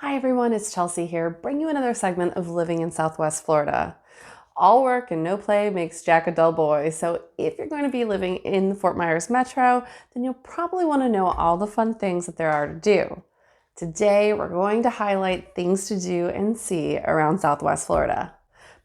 Hi everyone, it's Chelsea here, bringing you another segment of living in Southwest Florida. All work and no play makes Jack a dull boy, so if you're going to be living in the Fort Myers metro, then you'll probably want to know all the fun things that there are to do. Today, we're going to highlight things to do and see around Southwest Florida.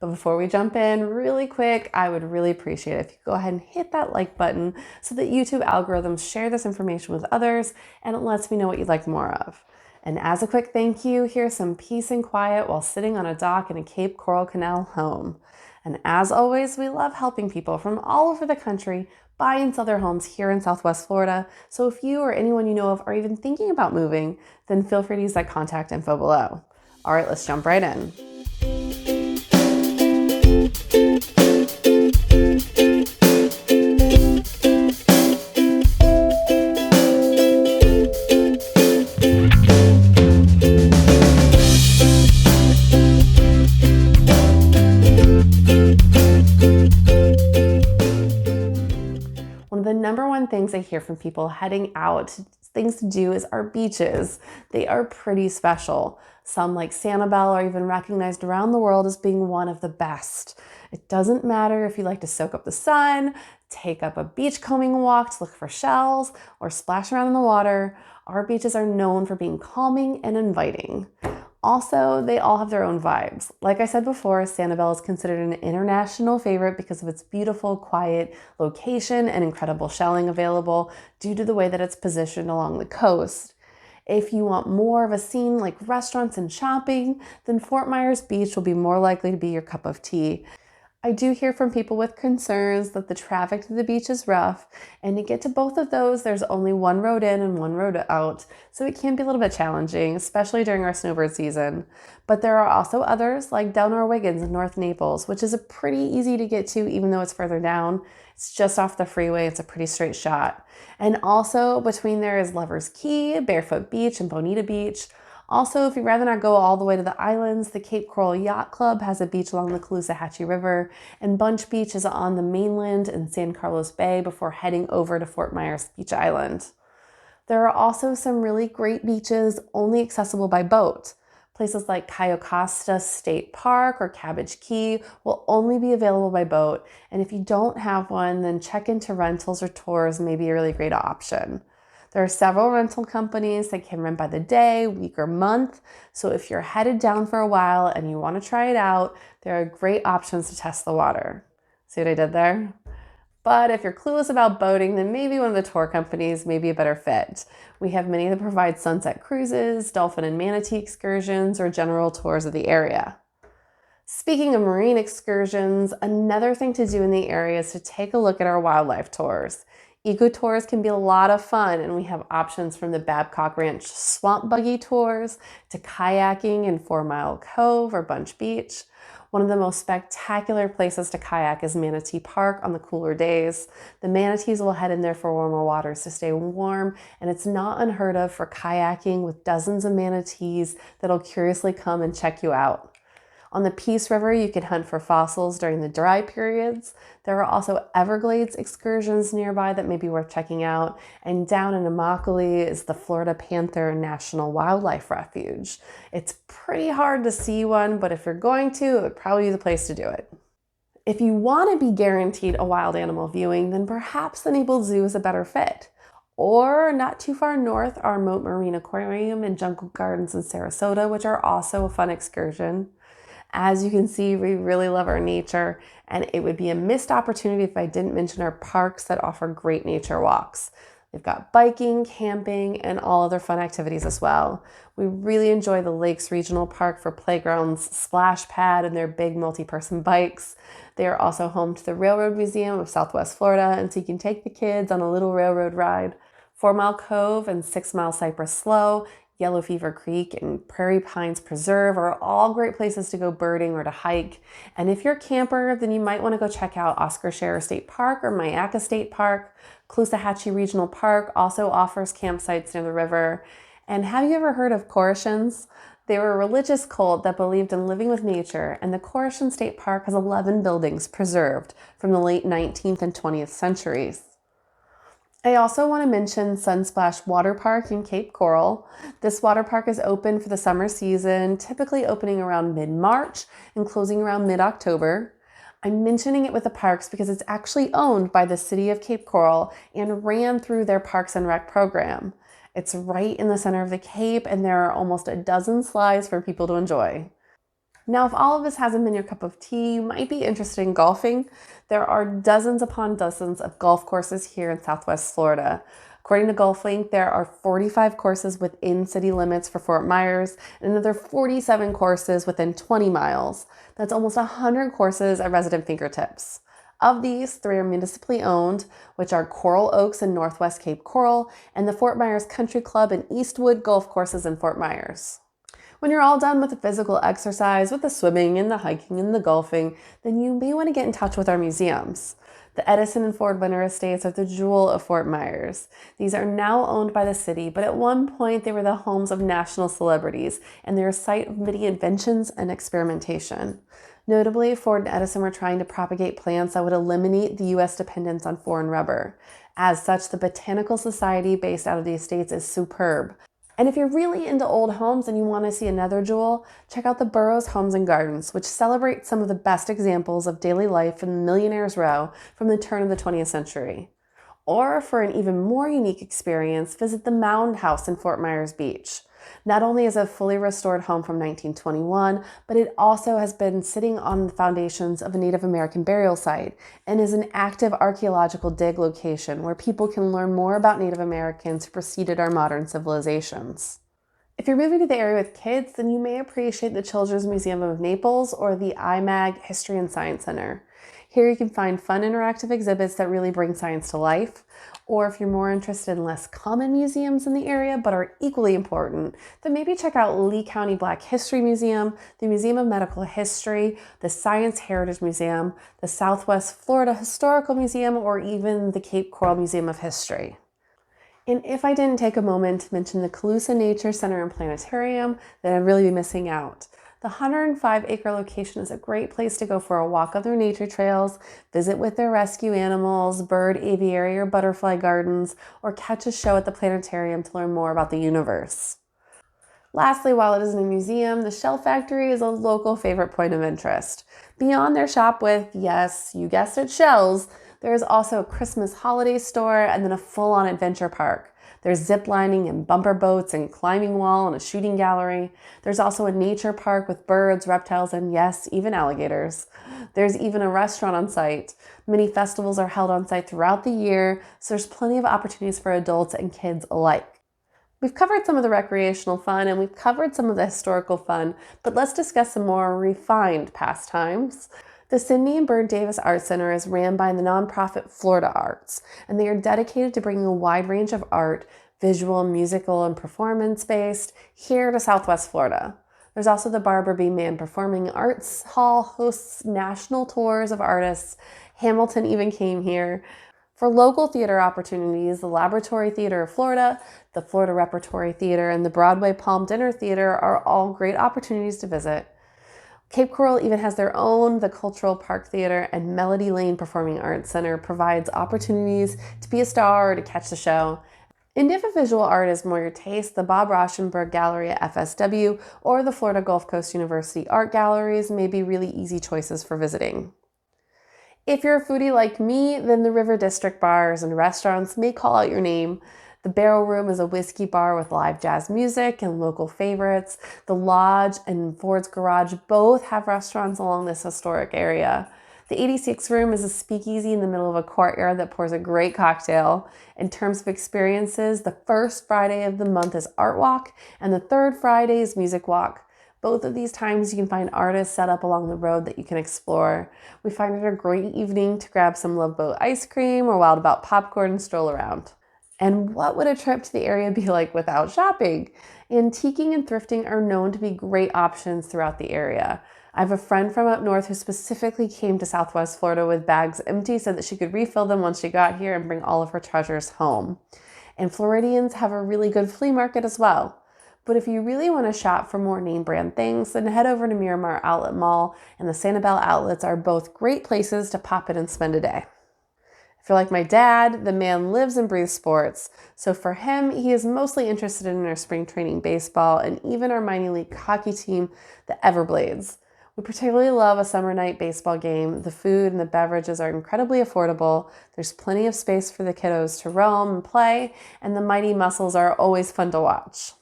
But before we jump in, really quick, I would really appreciate it if you go ahead and hit that like button so that YouTube algorithms share this information with others and it lets me know what you'd like more of. And as a quick thank you, here's some peace and quiet while sitting on a dock in a Cape Coral Canal home. And as always, we love helping people from all over the country buy and sell their homes here in Southwest Florida. So if you or anyone you know of are even thinking about moving, then feel free to use that contact info below. All right, let's jump right in. One of the number one things I hear from people heading out, things to do, is our beaches. They are pretty special. Some, like Sanibel, are even recognized around the world as being one of the best. It doesn't matter if you like to soak up the sun, take up a beachcombing walk to look for shells, or splash around in the water. Our beaches are known for being calming and inviting. Also, they all have their own vibes. Like I said before, Sanibel is considered an international favorite because of its beautiful, quiet location and incredible shelling available due to the way that it's positioned along the coast. If you want more of a scene like restaurants and shopping, then Fort Myers Beach will be more likely to be your cup of tea. I do hear from people with concerns that the traffic to the beach is rough, and to get to both of those, there's only one road in and one road out, so it can be a little bit challenging, especially during our snowbird season. But there are also others, like Delnor Wiggins in North Naples, which is a pretty easy to get to even though it's further down. It's just off the freeway, it's a pretty straight shot. And also between there is Lover's Key, Barefoot Beach, and Bonita Beach. Also, if you'd rather not go all the way to the islands, the Cape Coral Yacht Club has a beach along the Caloosahatchee River, and Bunch Beach is on the mainland in San Carlos Bay before heading over to Fort Myers Beach Island. There are also some really great beaches only accessible by boat. Places like Cayo Costa State Park or Cabbage Key will only be available by boat, and if you don't have one, then check into rentals or tours may be a really great option. There are several rental companies that can rent by the day, week, or month. So if you're headed down for a while and you want to try it out, there are great options to test the water. See what I did there? But if you're clueless about boating, then maybe one of the tour companies may be a better fit. We have many that provide sunset cruises, dolphin and manatee excursions, or general tours of the area. Speaking of marine excursions, another thing to do in the area is to take a look at our wildlife tours. Eco tours can be a lot of fun, and we have options from the Babcock Ranch swamp buggy tours to kayaking in 4 Mile Cove or Bunch Beach. One of the most spectacular places to kayak is Manatee Park on the cooler days. The manatees will head in there for warmer waters to stay warm, and it's not unheard of for kayaking with dozens of manatees that'll curiously come and check you out. On the Peace River, you can hunt for fossils during the dry periods. There are also Everglades excursions nearby that may be worth checking out. And down in Immokalee is the Florida Panther National Wildlife Refuge. It's pretty hard to see one, but if you're going to, it would probably be the place to do it. If you want to be guaranteed a wild animal viewing, then perhaps the Naples Zoo is a better fit. Or not too far north are Moat Marine Aquarium and Jungle Gardens in Sarasota, which are also a fun excursion. As you can see, we really love our nature, and it would be a missed opportunity if I didn't mention our parks that offer great nature walks. They've got biking, camping, and all other fun activities as well. We really enjoy the Lakes Regional Park for playgrounds, splash pad, and their big multi-person bikes. They are also home to the Railroad Museum of Southwest Florida, and so you can take the kids on a little railroad ride. 4 Mile Cove and 6 Mile Cypress Slough, Yellow Fever Creek, and Prairie Pines Preserve are all great places to go birding or to hike. And if you're a camper, then you might want to go check out Oscar Scherer State Park or Myakka State Park. Caloosahatchee Regional Park also offers campsites near the river. And have you ever heard of Corichans? They were a religious cult that believed in living with nature, and the Corichans State Park has 11 buildings preserved from the late 19th and 20th centuries. I also want to mention Sunsplash Water Park in Cape Coral. This water park is open for the summer season, typically opening around mid-March and closing around mid-October. I'm mentioning it with the parks because it's actually owned by the city of Cape Coral and ran through their Parks and Rec program. It's right in the center of the Cape, and there are almost a dozen slides for people to enjoy. Now, if all of this hasn't been your cup of tea, you might be interested in golfing. There are dozens upon dozens of golf courses here in Southwest Florida. According to GolfLink, there are 45 courses within city limits for Fort Myers and another 47 courses within 20 miles. That's almost 100 courses at resident fingertips. Of these, 3 are municipally owned, which are Coral Oaks in Northwest Cape Coral and the Fort Myers Country Club and Eastwood Golf Courses in Fort Myers. When you're all done with the physical exercise, with the swimming and the hiking and the golfing, then you may want to get in touch with our museums. The Edison and Ford Winter Estates are the jewel of Fort Myers. These are now owned by the city, but at one point they were the homes of national celebrities, and they're a site of many inventions and experimentation. Notably, Ford and Edison were trying to propagate plants that would eliminate the U.S. dependence on foreign rubber. As such, the Botanical Society based out of the estates is superb. And if you're really into old homes and you want to see another jewel, check out the Burroughs Homes and Gardens, which celebrate some of the best examples of daily life in the Millionaire's Row from the turn of the 20th century. Or for an even more unique experience, visit the Mound House in Fort Myers Beach. Not only is it a fully restored home from 1921, but it also has been sitting on the foundations of a Native American burial site and is an active archaeological dig location where people can learn more about Native Americans who preceded our modern civilizations. If you're moving to the area with kids, then you may appreciate the Children's Museum of Naples or the IMAG History and Science Center. Here you can find fun interactive exhibits that really bring science to life. Or if you're more interested in less common museums in the area but are equally important, then maybe check out Lee County Black History Museum, the Museum of Medical History, the Science Heritage Museum, the Southwest Florida Historical Museum, or even the Cape Coral Museum of History. And if I didn't take a moment to mention the Calusa Nature Center and Planetarium, then I'd really be missing out. The 105-acre location is a great place to go for a walk on their nature trails, visit with their rescue animals, bird aviary or butterfly gardens, or catch a show at the planetarium to learn more about the universe. Lastly, while it isn't a museum, the Shell Factory is a local favorite point of interest. Beyond their shop with, yes, you guessed it, shells, there is also a Christmas holiday store and then a full-on adventure park. There's zip lining and bumper boats and climbing wall and a shooting gallery. There's also a nature park with birds, reptiles, and yes, even alligators. There's even a restaurant on site. Many festivals are held on site throughout the year, so there's plenty of opportunities for adults and kids alike. We've covered some of the recreational fun and we've covered some of the historical fun, but let's discuss some more refined pastimes. The Sidney and Bird Davis Art Center is ran by the nonprofit Florida Arts, and they are dedicated to bringing a wide range of art, visual, musical, and performance-based, here to Southwest Florida. There's also the Barbara B. Mann Performing Arts Hall, hosts national tours of artists. Hamilton even came here. For local theater opportunities, the Laboratory Theater of Florida, the Florida Repertory Theater, and the Broadway Palm Dinner Theater are all great opportunities to visit. Cape Coral even has their own, the Cultural Park Theater, and Melody Lane Performing Arts Center provides opportunities to be a star or to catch the show. And if a visual art is more your taste, the Bob Rauschenberg Gallery at FSW or the Florida Gulf Coast University Art Galleries may be really easy choices for visiting. If you're a foodie like me, then the River District bars and restaurants may call out your name. The Barrel Room is a whiskey bar with live jazz music and local favorites. The Lodge and Ford's Garage both have restaurants along this historic area. The 86 Room is a speakeasy in the middle of a courtyard that pours a great cocktail. In terms of experiences, the first Friday of the month is Art Walk and the third Friday is Music Walk. Both of these times you can find artists set up along the road that you can explore. We find it a great evening to grab some Love Boat ice cream or Wild About popcorn and stroll around. And what would a trip to the area be like without shopping? Antiquing and thrifting are known to be great options throughout the area. I have a friend from up north who specifically came to Southwest Florida with bags empty so that she could refill them once she got here and bring all of her treasures home. And Floridians have a really good flea market as well. But if you really want to shop for more name brand things, then head over to Miramar Outlet Mall and the Sanibel Outlets are both great places to pop in and spend a day. If you're like my dad, the man lives and breathes sports. So for him, he is mostly interested in our spring training baseball and even our minor league hockey team, the Everblades. We particularly love a summer night baseball game. The food and the beverages are incredibly affordable. There's plenty of space for the kiddos to roam and play, and the mighty muscles are always fun to watch.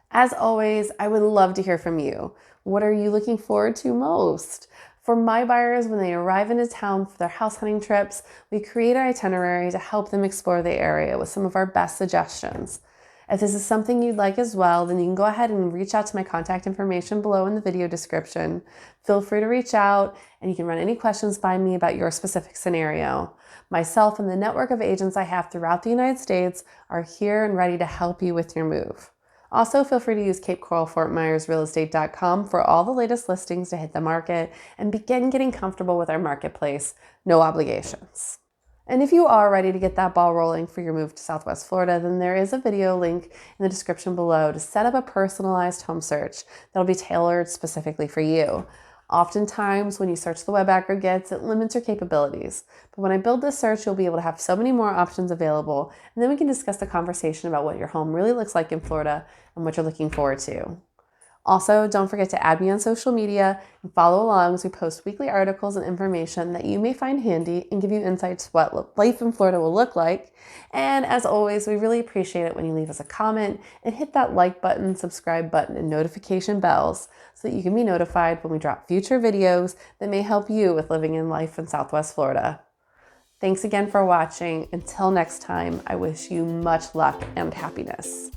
As always, I would love to hear from you. What are you looking forward to most? For my buyers, when they arrive into town for their house hunting trips, we create our itinerary to help them explore the area with some of our best suggestions. If this is something you'd like as well, then you can go ahead and reach out to my contact information below in the video description. Feel free to reach out, and you can run any questions by me about your specific scenario. Myself and the network of agents I have throughout the United States are here and ready to help you with your move. Also, feel free to use CapeCoralFortMyersRealEstate.com for all the latest listings to hit the market and begin getting comfortable with our marketplace. No obligations. And if you are ready to get that ball rolling for your move to Southwest Florida, then there is a video link in the description below to set up a personalized home search that'll be tailored specifically for you. Oftentimes, when you search the web aggregates, it limits your capabilities. But when I build this search, you'll be able to have so many more options available, and then we can discuss the conversation about what your home really looks like in Florida and what you're looking forward to. Also, don't forget to add me on social media and follow along as we post weekly articles and information that you may find handy and give you insights to what life in Florida will look like. And as always, we really appreciate it when you leave us a comment and hit that like button, subscribe button, and notification bells so that you can be notified when we drop future videos that may help you with living in life in Southwest Florida. Thanks again for watching. Until next time, I wish you much luck and happiness.